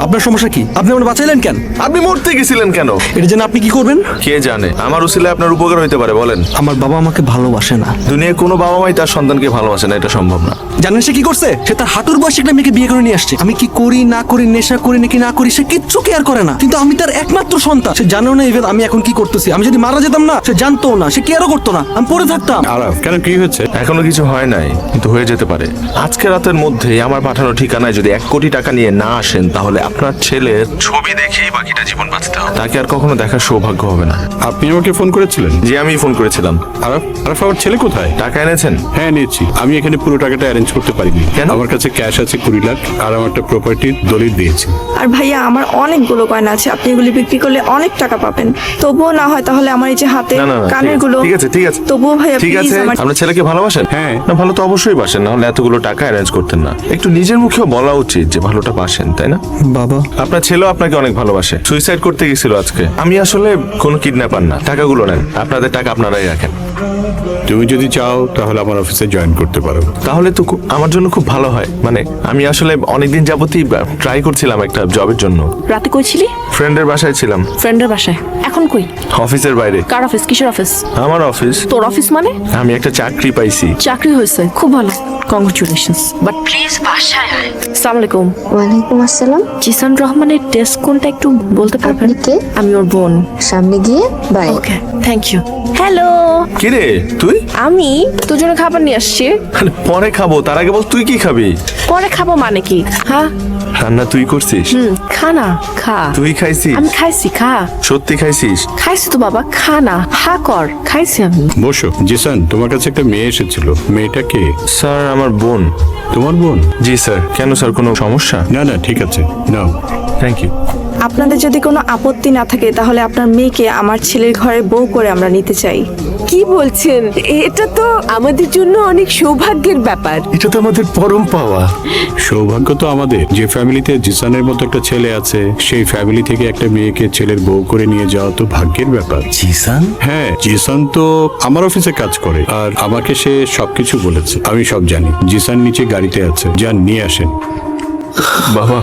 আপনার সমস্যা কি? আপনি আমার বাঁচাইলেন কেন? আপনি মরতে গেছিলেন কেন? এটা জেনে আপনি কি করবেন? কে জানে, আমার উসিলে আপনার উপকার হইতে পারে। বলেন। আমার বাবা আমাকে ভালোবাসে না। দুনিয়ায় কোনো বাবা মাই তার সন্তানকে ভালোবাসে না, এটা সম্ভব না। জানেন সে কি করছে? সে তার হাঁটুর বয়সে একটা মেয়েকে বিয়ে করে নিয়ে আসছে। আমি কি করি না করি, নেশা করি নাকি না করি, সে কিচ্ছু কেয়ার করে না। কিন্তু আমি তার একমাত্র সন্তান। সে জানেও না ইভেন আমি এখন কি করতেছি। আমি যদি মারা যেতাম না, সে জানতো না, সে কেয়ারও করতো না, আমি পড়ে থাকতাম। আরাফ, কেন কি হয়েছে? এখনো কিছু হয় নাই, কিন্তু হয়ে যেতে পারে। আজকে রাতের মধ্যেই আমার পাঠানো ঠিকানায় যদি 1 কোটি টাকা নিয়ে না আসেন, তাহলে আপনার ছেলের ছবি দেখেই বাকিটা জীবন বাঁচতে হবে। তাকে আর কখনো দেখার সৌভাগ্য হবে না। আপনি আমাকে ফোন করেছিলেন? জি, আমি ফোন করেছিলাম। আরাফ, আরাফ আমার ছেলে কোথায়? টাকা এনেছেন? হ্যাঁ, নিয়েছি। আমি এখানে পুরো টাকাটা অ্যারেঞ্জ করতে পারিনি। কেন? আমার কাছে ক্যাশ আছে 20 লাখ, আর আমার একটা প্রপার্টির দলিল দিয়েছি। আর ভাইয়া আমার অনেকগুলো গয়না আছে, আপনি এগুলি বিক্রি করলে অনেক টাকা পাবেন। তবুও না হয় তাহলে আমার এই যে হাতে না, না, না, কানের গুলো। ঠিক আছে, ঠিক আছে। তবুও ভাইয়া ঠিক প্লিজ আছে। আমার আপনার ছেলেকে ভালোবাসেন? হ্যাঁ। না, ভালো তো অবশ্যই বাসেন, না হলে এতগুলো টাকা অ্যারেঞ্জ করতেন না। একটু নিজের মুখেও বলা উচিত যে ভালোটা বাসেন, তাই না? বাবা, আপনার ছেলেও আপনাকে অনেক ভালোবাসে। সুইসাইড করতে গেছিল আজকে। আমি আসলে কোনো কিডন্যাপার না। টাকাগুলো নেন, আপনাদের টাকা আপনারাই রাখেন। তুমি যদি চাও তাহলে আমার অফিসে জয়েন করতে পারো। তাহলে তো আমার জন্য খুব ভালো হয়। মানে আমি আসলে অনেকদিন যাবতই ট্রাই করছিলাম একটা জবের জন্য। রাতে কই ছিলি? ফ্রেন্ডের বাসায় ছিলাম। ফ্রেন্ডের বাসায়। এখন কই? অফিসের বাইরে। কার অফিস? কিসের অফিস? আমার অফিস। তোর অফিস মানে? আমি একটা চাকরি পাইছি। চাকরি হয়েছে, খুব ভালো, কংগ্রেচুলেশনস। বাট প্লিজ বাসায় আয়। আসসালামু আলাইকুম। ওয়ালাইকুম আসসালাম। জিসান রহমানের ডেস্ক কোনটা একটু বলতে পারবেন? আপনি কে? আমি ওর বোন। সামনে গিয়ে bye. Okay, thank you. Hello, কিরে তুই? আমি তোর জন্য খাবার নিয়ে আসছি। আরে, পরে খাবো, তার আগে বল তুই কি খাবি? পরে খাবো মানে কি? হ্যাঁ, রান্না তুই করছিস? খা না, খা। তুই খাইছিস? আমি খাইছি, খা। সত্যি খাইছিস? খাইছি তো বাবা, খা না, হা কর। খাইছি আমি। বসো। জিসান, তোমার কাছে একটা মেয়ে এসেছিল। মেয়েটা কে? স্যার, আমার বোন। তোমার বোন? জি স্যার। কেন স্যার, কোনো সমস্যা? না না, ঠিক আছে, নাও। Thank you. আপনাদের যদি কোনো আপত্তি না থাকে তাহলে আপনার মেয়েকে আমার ছেলের ঘরে বউ করে আমরা নিতে চাই। কি বলছেন? এটা তো আমাদের জন্য অনেক সৌভাগ্যের ব্যাপার। এটা তো আমাদের পরম পাওয়া। সৌভাগ্য তো আমাদের। যে ফ্যামিলিতে জিসানের মতো একটা ছেলে আছে, সেই ফ্যামিলি থেকে একটা মেয়েকে ছেলের বউ করে নিয়ে যাওয়া তো ভাগ্যের ব্যাপার। জিসান? হ্যাঁ, জিসান তো আমার অফিসে কাজ করে, আর আমাকে সে সবকিছু বলেছে। আমি সব জানি। জিসান নিচে গাড়িতে আছে, যান নিয়ে আসেন। বাবা,